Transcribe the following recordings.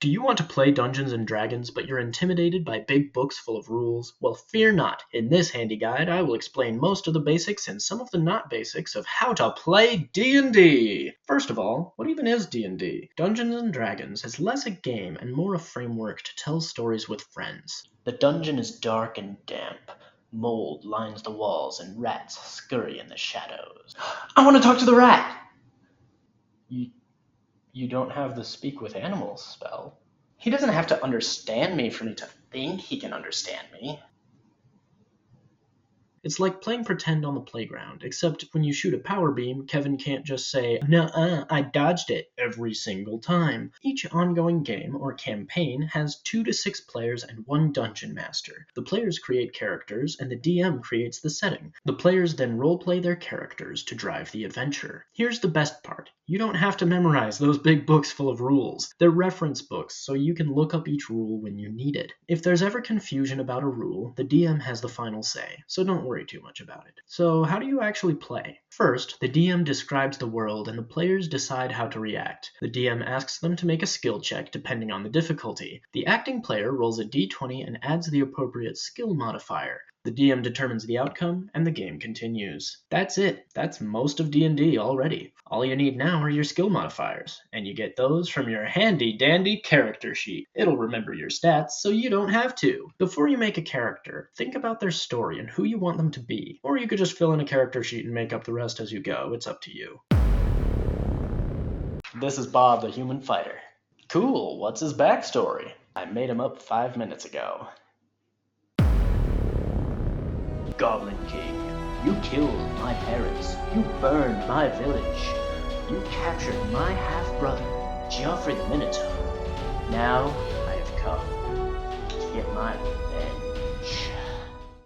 Do you want to play Dungeons & Dragons, but you're intimidated by big books full of rules? Well, fear not. In this handy guide, I will explain most of the basics and some of the not basics of how to play D&D. First of all, what even is D&D? Dungeons & Dragons is less a game and more a framework to tell stories with friends. The dungeon is dark and damp. Mold lines the walls and rats scurry in the shadows. I want to talk to the rat! You don't have the speak with animals spell. He doesn't have to understand me for me to think he can understand me. It's like playing pretend on the playground, except when you shoot a power beam, Kevin can't just say, "Nuh-uh, I dodged it," every single time. Each ongoing game or campaign has 2 to 6 players and 1 dungeon master. The players create characters, and the DM creates the setting. The players then roleplay their characters to drive the adventure. Here's the best part. You don't have to memorize those big books full of rules. They're reference books, so you can look up each rule when you need it. If there's ever confusion about a rule, the DM has the final say, so don't worry too much about it. So how do you actually play? First, the DM describes the world and the players decide how to react. The DM asks them to make a skill check depending on the difficulty. The acting player rolls a d20 and adds the appropriate skill modifier. The DM determines the outcome, and the game continues. That's it. That's most of D&D already. All you need now are your skill modifiers, and you get those from your handy-dandy character sheet. It'll remember your stats, so you don't have to. Before you make a character, think about their story and who you want them to be. Or you could just fill in a character sheet and make up the rest as you go. It's up to you. This is Bob, the human fighter. Cool, what's his backstory? I made him up 5 minutes ago. Goblin King, you killed my parents, you burned my village, you captured my half-brother, Geoffrey the Minotaur. Now I have come to get my revenge.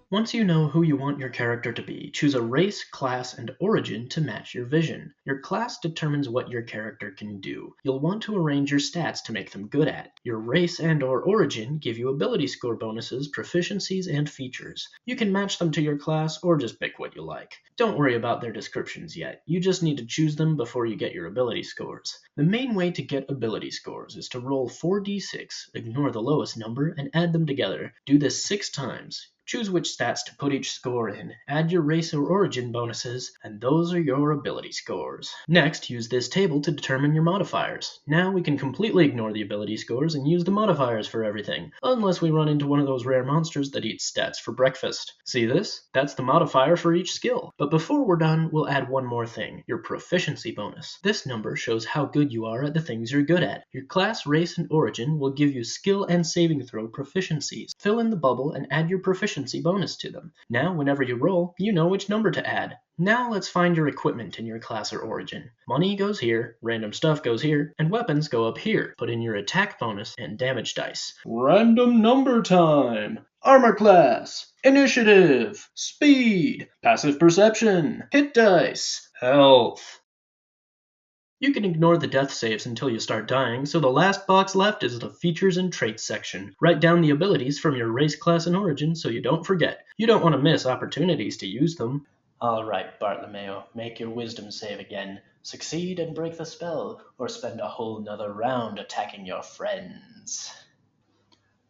Once you know who you want your character to be, choose a race, class, and origin to match your vision. Your class determines what your character can do. You'll want to arrange your stats to make them good at. Your race and/or origin give you ability score bonuses, proficiencies, and features. You can match them to your class or just pick what you like. Don't worry about their descriptions yet. You just need to choose them before you get your ability scores. The main way to get ability scores is to roll 4d6, ignore the lowest number, and add them together. Do this 6 times. Choose which stats to put each score in, add your race or origin bonuses, and those are your ability scores. Next, use this table to determine your modifiers. Now we can completely ignore the ability scores and use the modifiers for everything, unless we run into one of those rare monsters that eats stats for breakfast. See this? That's the modifier for each skill. But before we're done, we'll add one more thing, your proficiency bonus. This number shows how good you are at the things you're good at. Your class, race, and origin will give you skill and saving throw proficiencies. Fill in the bubble and add your proficiency bonus to them. Now, whenever you roll, you know which number to add. Now let's find your equipment in your class or origin. Money goes here, random stuff goes here, and weapons go up here. Put in your attack bonus and damage dice. Random number time! Armor class, initiative, speed, passive perception, hit dice, health. You can ignore the death saves until you start dying, so the last box left is the features and traits section. Write down the abilities from your race, class, and origin so you don't forget. You don't want to miss opportunities to use them. Alright, Bartolomeo, make your wisdom save again. Succeed and break the spell, or spend a whole nother round attacking your friends.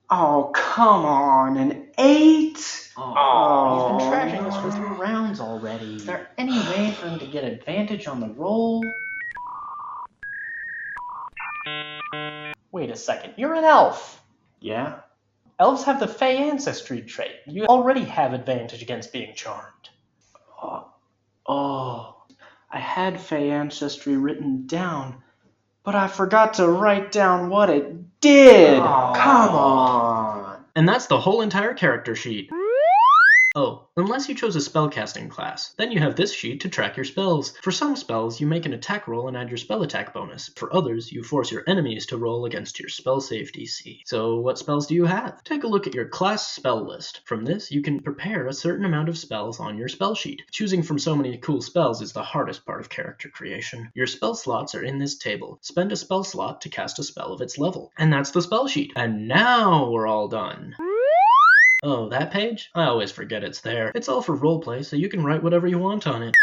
Oh, come on, an 8? He's been trashing us for 3 rounds already. Is there any way for him to get advantage on the roll? Wait a second, you're an elf! Yeah? Elves have the Fey ancestry trait. You already have advantage against being charmed. Oh, I had Fey ancestry written down, but I forgot to write down what it did! Oh. Come on! And that's the whole entire character sheet. Oh, unless you chose a spellcasting class. Then you have this sheet to track your spells. For some spells, you make an attack roll and add your spell attack bonus. For others, you force your enemies to roll against your spell save DC. So what spells do you have? Take a look at your class spell list. From this, you can prepare a certain amount of spells on your spell sheet. Choosing from so many cool spells is the hardest part of character creation. Your spell slots are in this table. Spend a spell slot to cast a spell of its level. And that's the spell sheet. And now we're all done. Oh, that page? I always forget it's there. It's all for roleplay, so you can write whatever you want on it.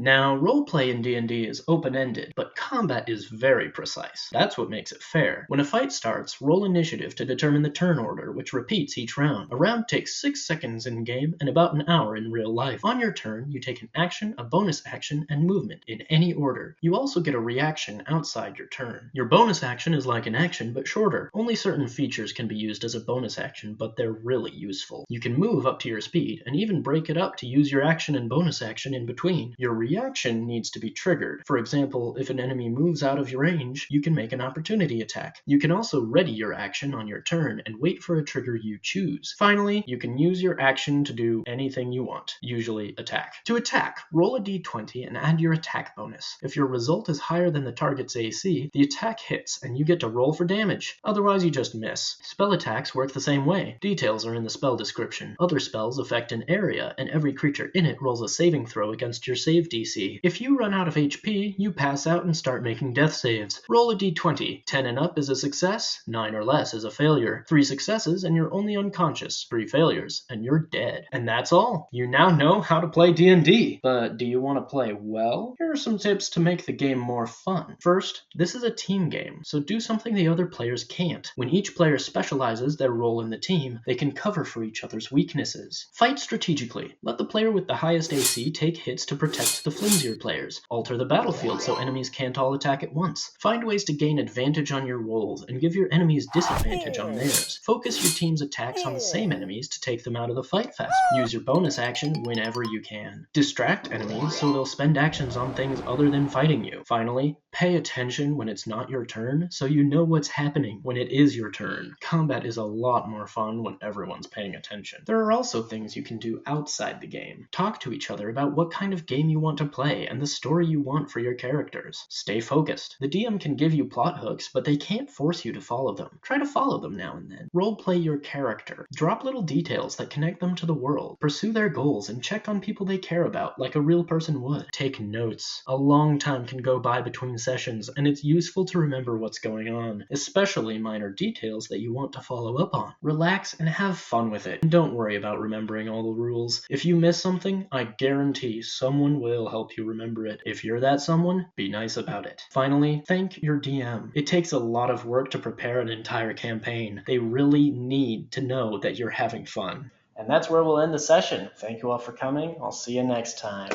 Now, roleplay in D&D is open-ended, but combat is very precise. That's what makes it fair. When a fight starts, roll initiative to determine the turn order, which repeats each round. A round takes 6 seconds in-game and about an hour in real life. On your turn, you take an action, a bonus action, and movement in any order. You also get a reaction outside your turn. Your bonus action is like an action, but shorter. Only certain features can be used as a bonus action, but they're really useful. You can move up to your speed, and even break it up to use your action and bonus action in between. Your reaction needs to be triggered. For example, if an enemy moves out of your range, you can make an opportunity attack. You can also ready your action on your turn and wait for a trigger you choose. Finally, you can use your action to do anything you want, usually attack. To attack, roll a d20 and add your attack bonus. If your result is higher than the target's AC, the attack hits and you get to roll for damage. Otherwise, you just miss. Spell attacks work the same way. Details are in the spell description. Other spells affect an area, and every creature in it rolls a saving throw against your save DC. If you run out of HP, you pass out and start making death saves. Roll a d20. 10 and up is a success, 9 or less is a failure. 3 successes and you're only unconscious. 3 failures and you're dead. And that's all. You now know how to play D&D. But do you want to play well? Here are some tips to make the game more fun. First, this is a team game, so do something the other players can't. When each player specializes their role in the team, they can cover for each other's weaknesses. Fight strategically. Let the player with the highest AC take hits to protect the flimsier players. Alter the battlefield so enemies can't all attack at once. Find ways to gain advantage on your rolls and give your enemies disadvantage on theirs. Focus your team's attacks on the same enemies to take them out of the fight faster. Use your bonus action whenever you can. Distract enemies so they'll spend actions on things other than fighting you. Finally, pay attention when it's not your turn so you know what's happening when it is your turn. Combat is a lot more fun when everyone's paying attention. There are also things you can do outside the game. Talk to each other about what kind of game you want to play and the story you want for your characters. Stay focused. The DM can give you plot hooks, but they can't force you to follow them. Try to follow them now and then. Roleplay your character. Drop little details that connect them to the world. Pursue their goals and check on people they care about like a real person would. Take notes. A long time can go by between sessions, and it's useful to remember what's going on, especially minor details that you want to follow up on. Relax and have fun with it, and don't worry about remembering all the rules. If you miss something, I guarantee someone will help you remember it. If you're that someone, be nice about it. Finally, thank your DM. It takes a lot of work to prepare an entire campaign. They really need to know that you're having fun. And that's where we'll end the session. Thank you all for coming. I'll see you next time.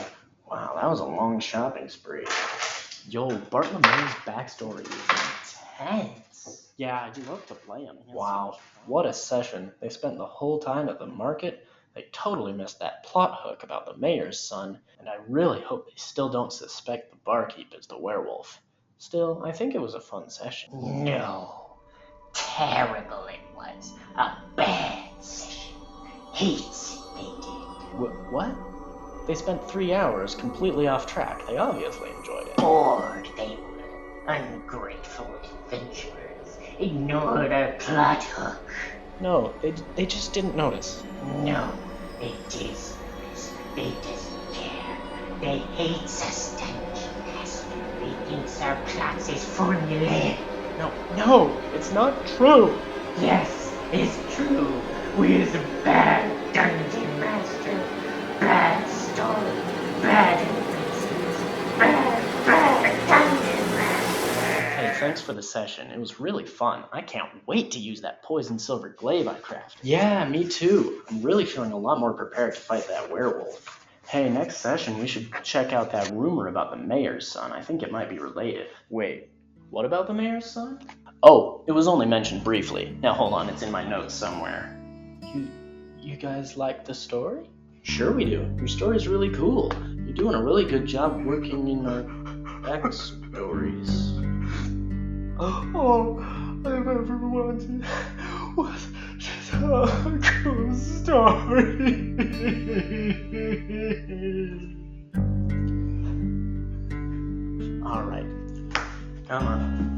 Wow, that was a long shopping spree. Yo, Bartolomeo's backstory is intense. Yeah, I'd love to play him. Wow, what a session. They spent the whole time at the market. They totally missed that plot hook about the mayor's son, and I really hope they still don't suspect the barkeep is the werewolf. Still, I think it was a fun session. No. Terrible it was. A bad session. Hates it, they did. What? They spent 3 hours completely off track. They obviously enjoyed it. Bored they were. Ungrateful adventurers. Ignored our plot hook. No, they just didn't notice. No, they did notice. They doesn't care. They hates us, Dungeon Master. They thinks our plots is formulaic. No, it's not true. Yes, it's true. We is a bad Dungeon Master. Bad story. Bad adventures. Bad Dungeon Master. Hey, thanks for the session. It was really fun. I can't wait to use that poison silver glaive I crafted. Yeah, me too. I'm really feeling a lot more prepared to fight that werewolf. Hey, next session we should check out that rumor about the mayor's son. I think it might be related. Wait, what about the mayor's son? Oh, it was only mentioned briefly. Now hold on, it's in my notes somewhere. You guys like the story? Sure we do. Your story's really cool. You're doing a really good job working in our backstories. All I've ever wanted was just a cool story. Alright, come on.